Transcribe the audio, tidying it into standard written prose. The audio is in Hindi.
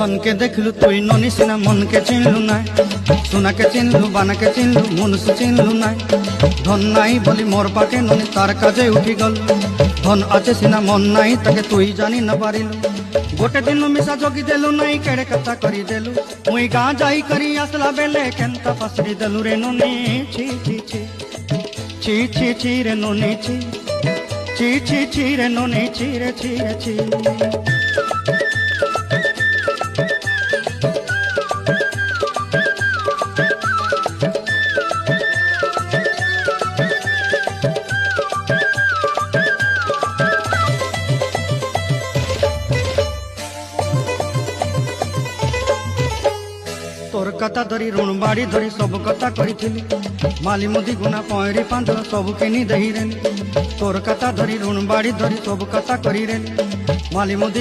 धन के देखलु तुई ननी सिना मन के चिन्हलु ना सोना के चिन्हलु बाना के चिन्हलु मनुष्य चिन्हलु ना धन नाई बोली मोर पाके ननी तार काजे उठी गल धन आचे सिना मन नाई ताके तुई जानी न पारिलु गोटे दिन मिसा जोगी देलु नाई केड़े कथा करी देलु मुई गाँ जाई करी आसला बेले केंता पसरी देलु रे ननी छी छी छी छी छी छी रे ननी छी छी छी छी रे ननी छी रे छी रे छी तोर कथा धरी ऋण बाड़ी धरी सब कथा करी माली मुदी गुना पहरी पांदर सब किनी दही रेली तोर कथा धरी ऋण बाड़ी धरी सब कथा करी रेली माली मुदी